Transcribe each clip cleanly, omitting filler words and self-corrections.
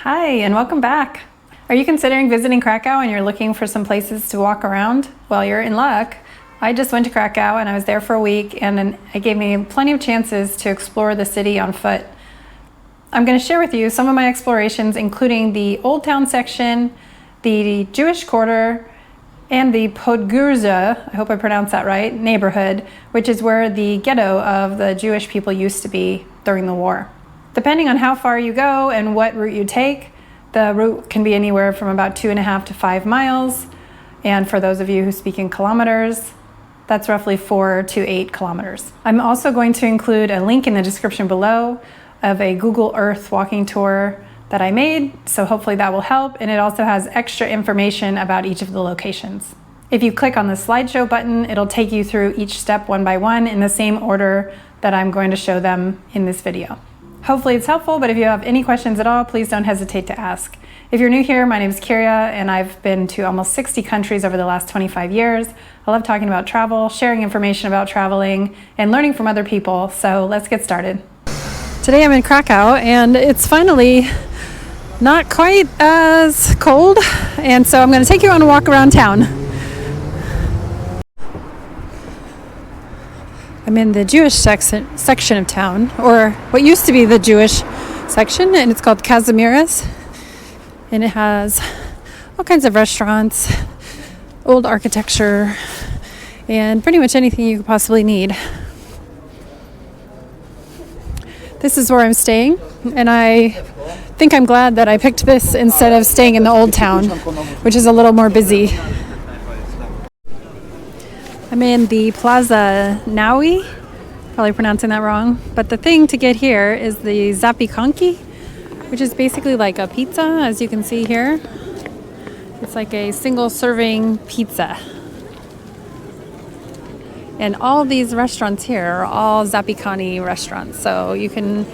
Hi, and welcome back. Are you considering visiting Krakow and you're looking for some places to walk around? Well, you're in luck. I just went to Krakow and I was there for a week, and it gave me plenty of chances to explore the city on foot. I'm going to share with you some of my explorations, including the Old Town section, the Jewish Quarter, and the Podgórze, I hope I pronounced that right, neighborhood, which is where the ghetto of the Jewish people used to be during the war. Depending on how far you go and what route you take, the route can be anywhere from about 2.5 to 5 miles. And for those of you who speak in kilometers, that's roughly 4 to 8 kilometers. I'm also going to include a link in the description below of a Google Earth walking tour that I made, so hopefully that will help, and it also has extra information about each of the locations. If you click on the slideshow button, it'll take you through each step one by one in the same order that I'm going to show them in this video. Hopefully it's helpful, but if you have any questions at all, please don't hesitate to ask. If you're new here, my name is Kyria, and I've been to almost 60 countries over the last 25 years. I love talking about travel, sharing information about traveling, and learning from other people, so let's get started. Today I'm in Krakow, and it's finally not quite as cold, and so I'm going to take you on a walk around town. I'm in the Jewish section of town, or what used to be the Jewish section, and it's called Kazimierz, and it has all kinds of restaurants, old architecture, and pretty much anything you could possibly need. This is where I'm staying, and I think I'm glad that I picked this instead of staying in the old town, which is a little more busy. I'm in the Plaza Naui, probably pronouncing that wrong, but the thing to get here is the zapiekanki, which is basically like a pizza, as you can see here. It's like a single serving pizza. And all these restaurants here are all zapiekani restaurants, so you can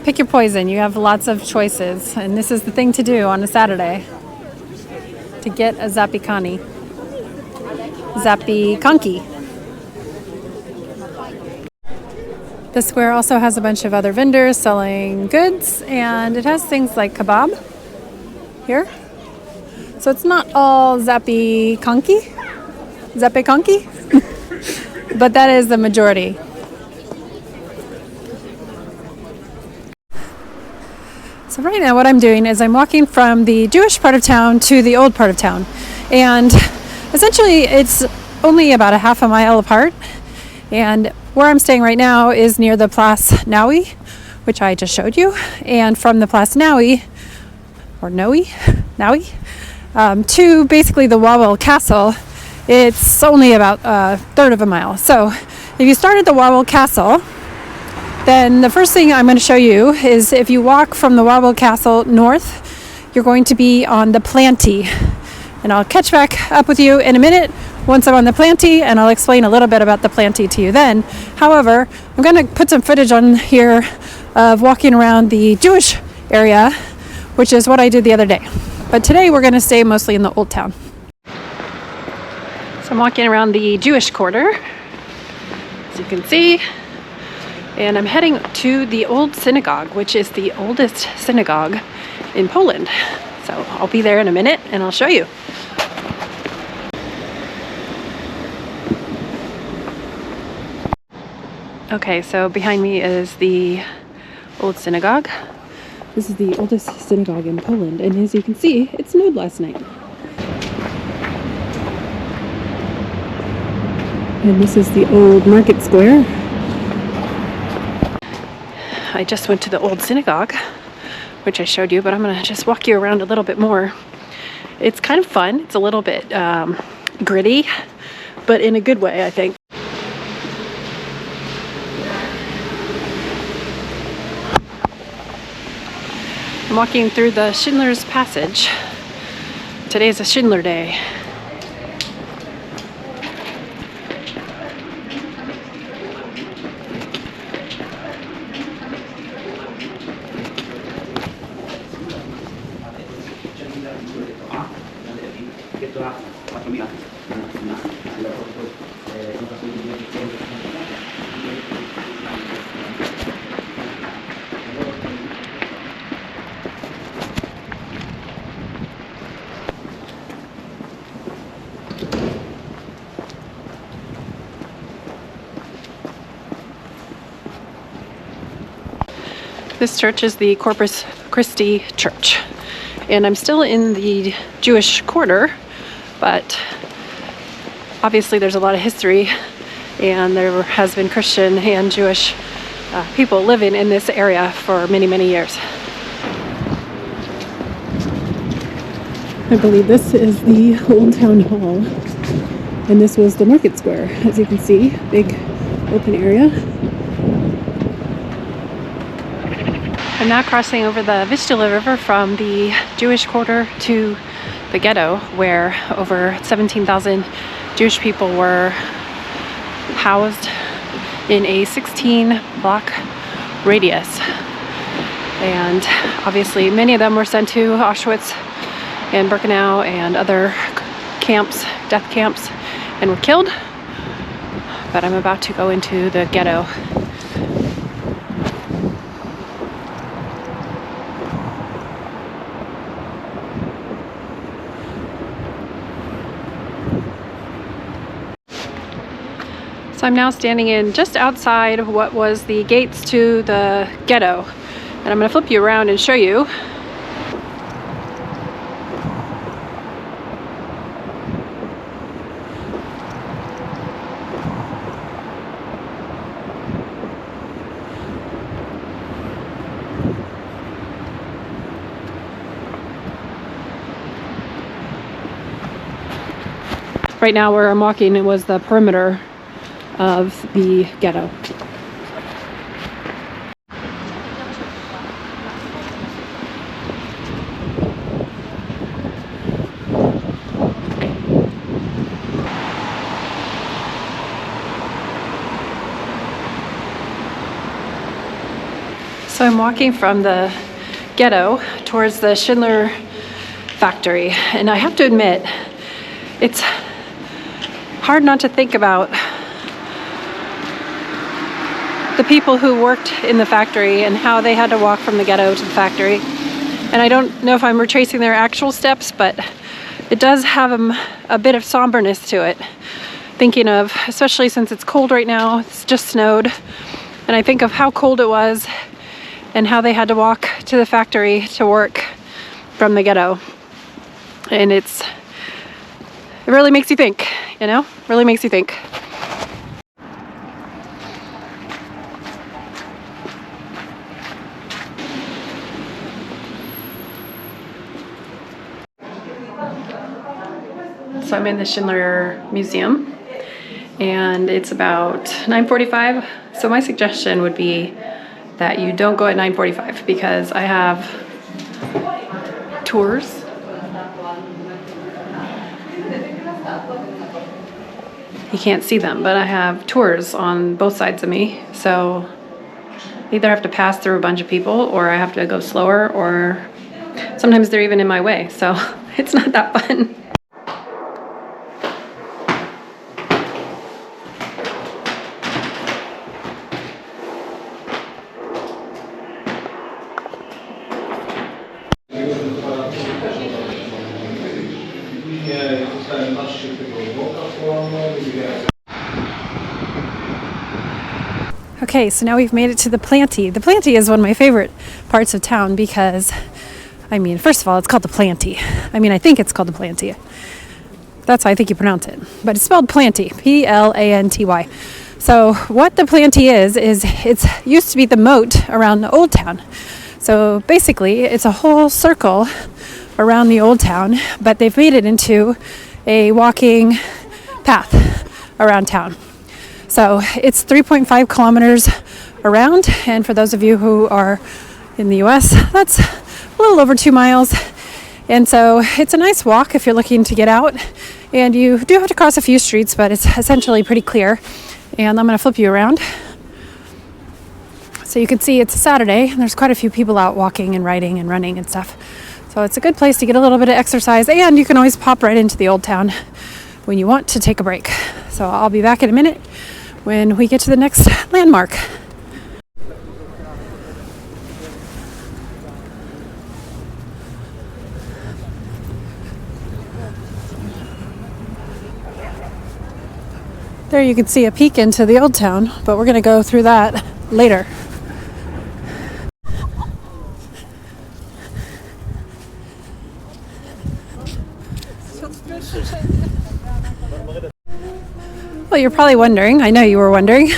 pick your poison. You have lots of choices, and this is the thing to do on a Saturday, to get a zapiekanki. The square also has a bunch of other vendors selling goods, and it has things like kebab here. So it's not all zapiekanki, but that is the majority. So right now what I'm doing is I'm walking from the Jewish part of town to the old part of town, and essentially it's only about a half a mile apart, and where I'm staying right now is near the Place Naui, which I just showed you, and from the Place Naui, or Naui, to basically the Wawel Castle, it's only about a third of a mile. So if you start at the Wawel Castle, then the first thing I'm going to show you is if you walk from the Wawel Castle north, you're going to be on the Planty. And I'll catch back up with you in a minute once I'm on the Planty, and I'll explain a little bit about the Planty to you then. However, I'm going to put some footage on here of walking around the Jewish area, which is what I did the other day. But today we're going to stay mostly in the old town. So I'm walking around the Jewish quarter, as you can see, and I'm heading to the old synagogue, which is the oldest synagogue in Poland. So I'll be there in a minute and I'll show you. Okay, so behind me is the old synagogue. This is the oldest synagogue in Poland, and as you can see, it snowed last night. And this is the old market square. I just went to the old synagogue, which I showed you, but I'm going to just walk you around a little bit more. It's kind of fun. It's a little bit gritty, but in a good way, I think. I'm walking through the Schindler's Passage. Today's a Schindler Day. This church is the Corpus Christi Church, and I'm still in the Jewish quarter, but obviously there's a lot of history, and there has been Christian and Jewish people living in this area for many, many years. I believe this is the Old Town Hall, and this was the market square. As you can see, big open area. I'm now crossing over the Vistula River from the Jewish quarter to the ghetto, where over 17,000 Jewish people were housed in a 16-block radius. And obviously many of them were sent to Auschwitz and Birkenau and other camps, death camps, and were killed. But I'm about to go into the ghetto. So I'm now standing in just outside of what was the gates to the ghetto. And I'm going to flip you around and show you. Right now where I'm walking, it was the perimeter of the ghetto. So I'm walking from the ghetto towards the Schindler factory, and I have to admit, it's hard not to think about the people who worked in the factory and how they had to walk from the ghetto to the factory. And I don't know if I'm retracing their actual steps, but it does have a bit of somberness to it. Thinking of, especially since it's cold right now, it's just snowed, and I think of how cold it was and how they had to walk to the factory to work from the ghetto. And it really makes you think, you know? Really makes you think. So I'm in the Schindler Museum, and it's about 9:45. So my suggestion would be that you don't go at 9:45 because I have tours. You can't see them, but I have tours on both sides of me. So either I have to pass through a bunch of people, or I have to go slower, or sometimes they're even in my way. So it's not that fun. Okay, so now we've made it to the Planty. The Planty is one of my favorite parts of town because, I mean, first of all, it's called the Planty. I mean, I think it's called the Planty. That's how I think you pronounce it. But it's spelled Planty, P-L-A-N-T-Y. So what the Planty is it's used to be the moat around the Old Town. So basically, it's a whole circle around the Old Town, but they've made it into a walking path around town. So it's 3.5 kilometers around, and for those of you who are in the US, that's a little over 2 miles. And so it's a nice walk if you're looking to get out, and you do have to cross a few streets, but it's essentially pretty clear. And I'm going to flip you around so you can see it's a Saturday, and there's quite a few people out walking and riding and running and stuff. So it's a good place to get a little bit of exercise, and you can always pop right into the Old Town when you want to take a break. So I'll be back in a minute when we get to the next landmark. There you can see a peek into the Old Town, but we're going to go through that later. Well, you're probably wondering, I know you were wondering,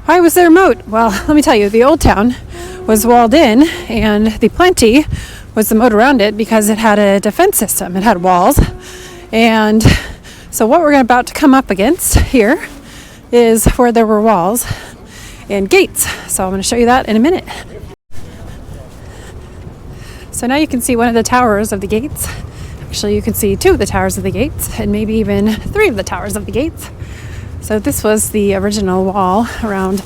why was there a moat? Well, let me tell you, the old town was walled in, and the Planty was the moat around it because it had a defense system. It had walls. And so what we're about to come up against here is where there were walls and gates. So I'm going to show you that in a minute. So now you can see one of the towers of the gates. Actually, you can see two of the towers of the gates, and maybe even three of the towers of the gates. So this was the original wall around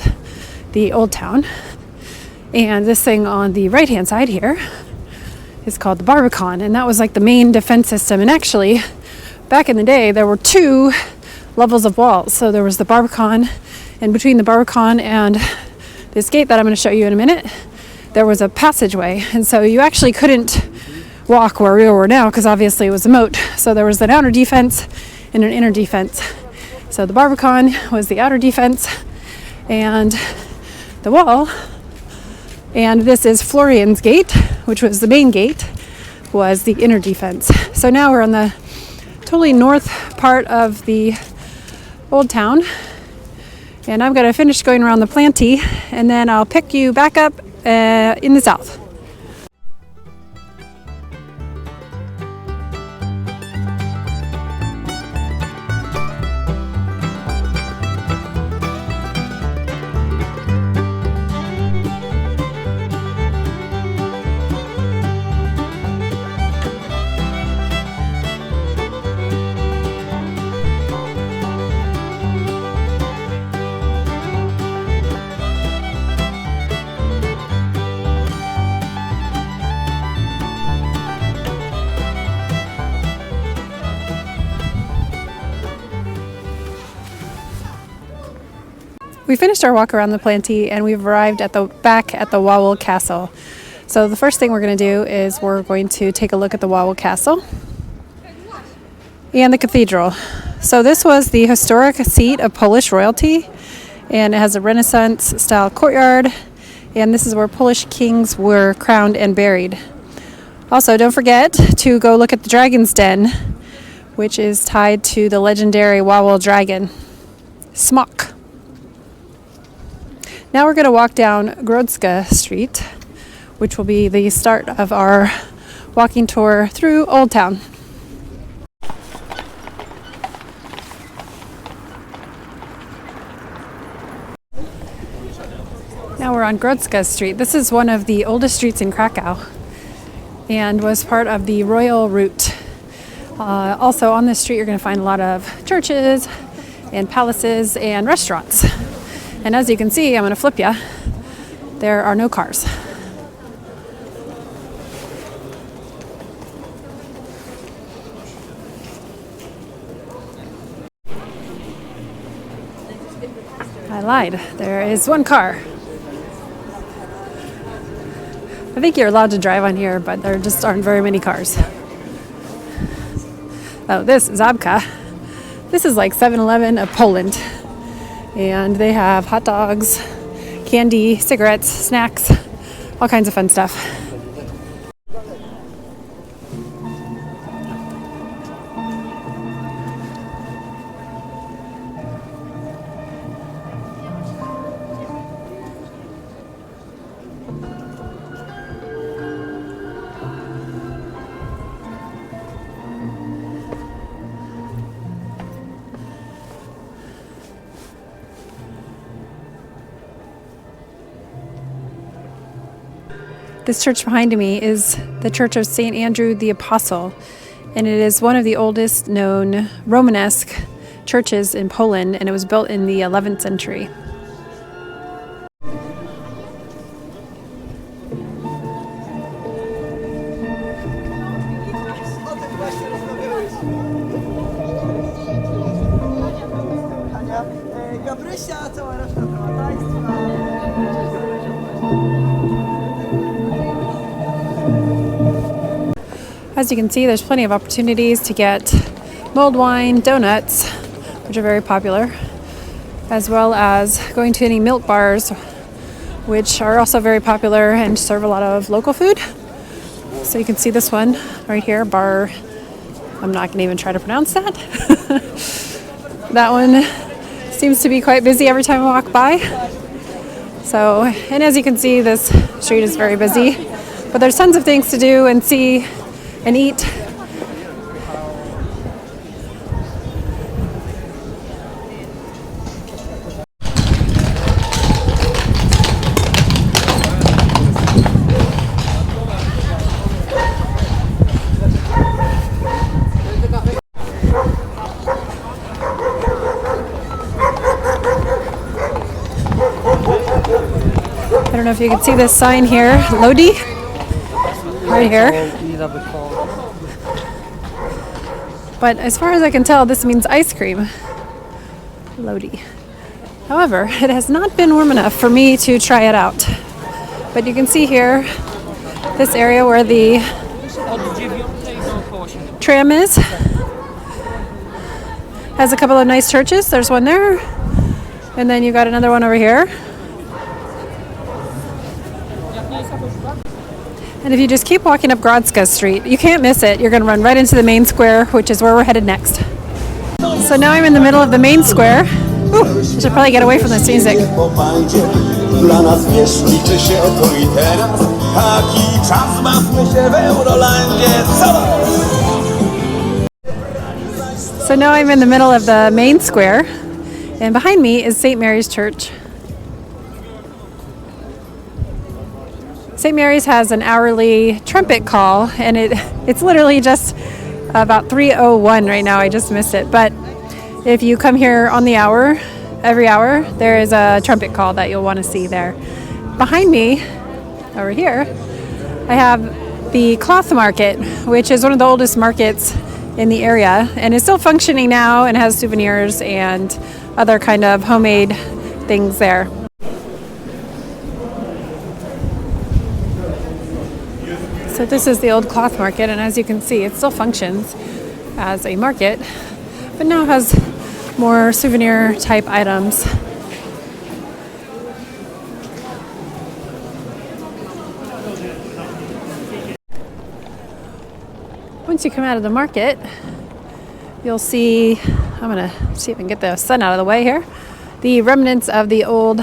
the old town. And this thing on the right-hand side here is called the Barbican, and that was like the main defense system. And actually, back in the day, there were two levels of walls. So there was the Barbican, and between the Barbican and this gate that I'm going to show you in a minute, there was a passageway. And so you actually couldn't walk where we were now because obviously it was a moat. So there was an outer defense and an inner defense. So the Barbican was the outer defense and the wall. And this is Florian's gate, which was the main gate, was the inner defense. So now we're on the totally north part of the old town. And I'm going to finish going around the Planty, and then I'll pick you back up in the south. We finished our walk around the Planty, and we've arrived at the back at the Wawel Castle. So the first thing we're going to do is we're going to take a look at the Wawel Castle and the cathedral. So this was the historic seat of Polish royalty, and it has a Renaissance style courtyard, and this is where Polish kings were crowned and buried. Also, don't forget to go look at the Dragon's Den, which is tied to the legendary Wawel dragon, Smock. Now we're going to walk down Grodska St, which will be the start of our walking tour through Old Town. Now we're on Grodska St. This is one of the oldest streets in Krakow and was part of the royal route. Also on this street you're going to find a lot of churches and palaces and restaurants. And as you can see, I'm going to flip you, there are no cars. I lied, there is one car. I think you're allowed to drive on here, but there just aren't very many cars. Oh, this is Zabka. This is like 7-Eleven of Poland. And they have hot dogs, candy, cigarettes, snacks, all kinds of fun stuff. This church behind me is the Church of St. Andrew the Apostle, and it is one of the oldest known Romanesque churches in Poland, and it was built in the 11th century. As you can see, there's plenty of opportunities to get mulled wine, donuts, which are very popular, as well as going to any milk bars, which are also very popular and serve a lot of local food. So you can see this one right here, bar I'm not going to even try to pronounce that. That one seems to be quite busy every time I walk by. So, and as you can see, this street is very busy, but there's tons of things to do and see and eat. I don't know if you can see this sign here, Lodi, right here. But as far as I can tell, this means ice cream, Lodi. However, it has not been warm enough for me to try it out. But you can see here, this area where the tram is, has a couple of nice churches. There's one there, and then you got another one over here. And if you just keep walking up Grodska Street, you can't miss it. You're going to run right into the main square, which is where we're headed next. So now I'm in the middle of the main square. Ooh, I should probably get away from this music. So now I'm in the middle of the main square, and behind me is St. Mary's Church. St. Mary's has an hourly trumpet call, and it's literally just about 3:01 right now. I just missed it. But if you come here on the hour, every hour, there is a trumpet call that you'll want to see there. Behind me, over here, I have the cloth market, which is one of the oldest markets in the area, and is still functioning now and has souvenirs and other kind of homemade things there. So this is the old cloth market, and as you can see, it still functions as a market, but now has more souvenir type items. Once you come out of the market, you'll see, I'm going to see if I can get the sun out of the way here, the remnants of the old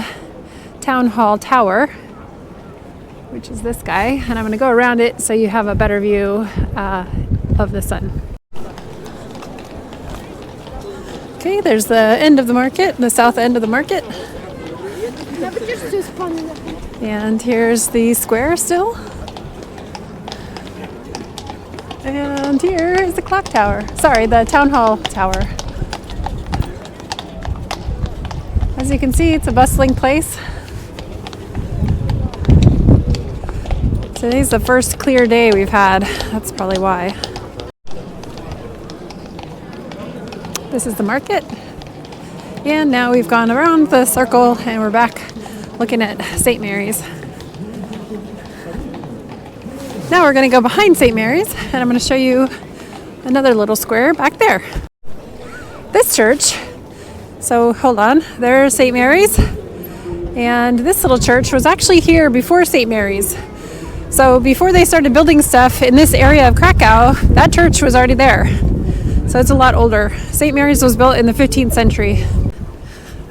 town hall tower, which is this guy, and I'm going to go around it so you have a better view of the sun. Okay, there's the end of the market, the south end of the market. And here's the square still. And here is the clock tower. Sorry, the town hall tower. As you can see, it's a bustling place. Today's the first clear day we've had. That's probably why. This is the market. And now we've gone around the circle and we're back looking at St. Mary's. Now we're going to go behind St. Mary's, and I'm going to show you another little square back there. This church, so hold on, there's St. Mary's, and this little church was actually here before St. Mary's. So before they started building stuff in this area of Krakow, that church was already there. So it's a lot older. St. Mary's was built in the 15th century.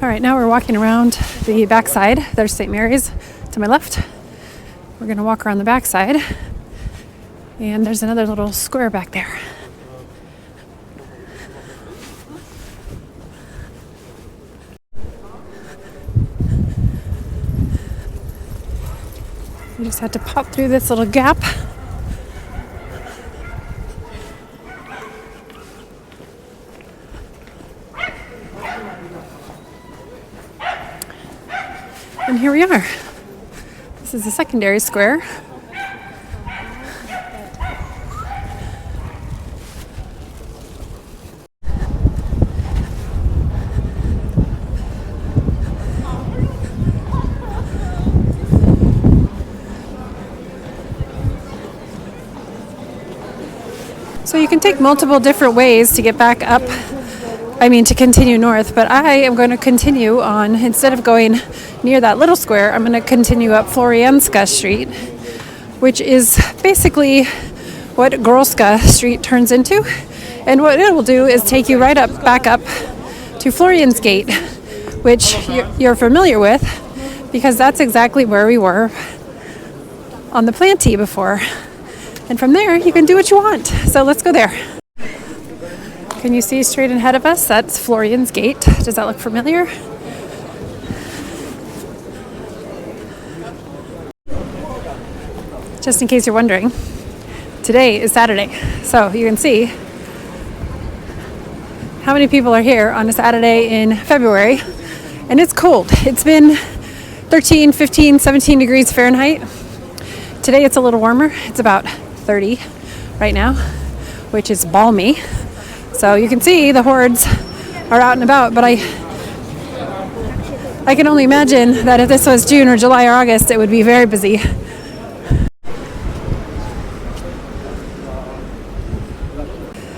All right, now we're walking around the backside. There's St. Mary's to my left. We're going to walk around the backside. And there's another little square back there. You just had to pop through this little gap. And here we are. This is the secondary square. So you can take multiple different ways to get back up, to continue north, but I am going to continue on, instead of going near that little square, I'm going to continue up Florianska St, which is basically what Grodska St turns into. And what it will do is take you right back up to Florianska St, which you're familiar with because that's exactly where we were on the Planty before. And from there, you can do what you want. So let's go there. Can you see straight ahead of us? That's Florianska St. Does that look familiar? Just in case you're wondering, today is Saturday. So you can see how many people are here on a Saturday in February. And it's cold. It's been 13, 15, 17 degrees Fahrenheit. Today it's a little warmer. It's about 30 right now, which is balmy. So you can see the hordes are out and about, but I can only imagine that if this was June or July or August, it would be very busy.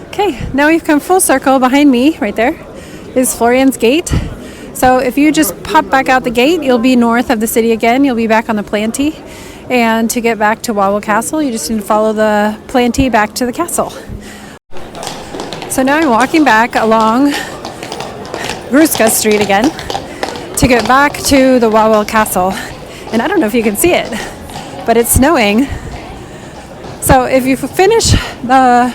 Okay, now we've come full circle. Behind me, right there, is Florianska St. So if you just pop back out the gate, you'll be north of the city again. You'll be back on the Planty. And to get back to Wawel Castle, you just need to follow the Planty back to the castle. So now I'm walking back along Grodska Street again to get back to the Wawel Castle. And I don't know if you can see it, but it's snowing. So if you finish the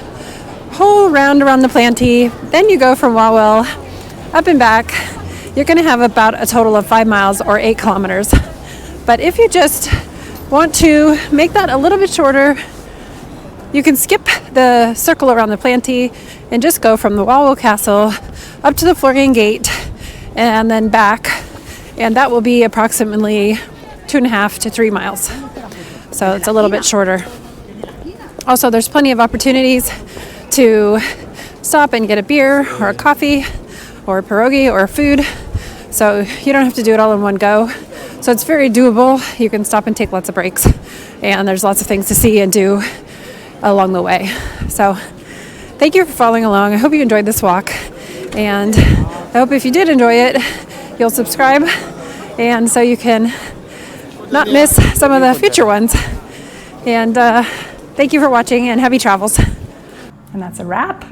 whole round around the Planty, then you go from Wawel up and back, you're going to have about a total of 5 miles or 8 kilometers. But if you just want to make that a little bit shorter, you can skip the circle around the Planty and just go from the Wawel Castle up to the Florianska St and then back, and that will be approximately 2.5 to 3 miles. So it's a little bit shorter. Also, there's plenty of opportunities to stop and get a beer or a coffee or a pierogi or food. So you don't have to do it all in one go. So it's very doable. You can stop and take lots of breaks. And there's lots of things to see and do along the way. So thank you for following along. I hope you enjoyed this walk. And I hope if you did enjoy it, you'll subscribe. And so you can not miss some of the future ones. And thank you for watching and happy travels. And that's a wrap.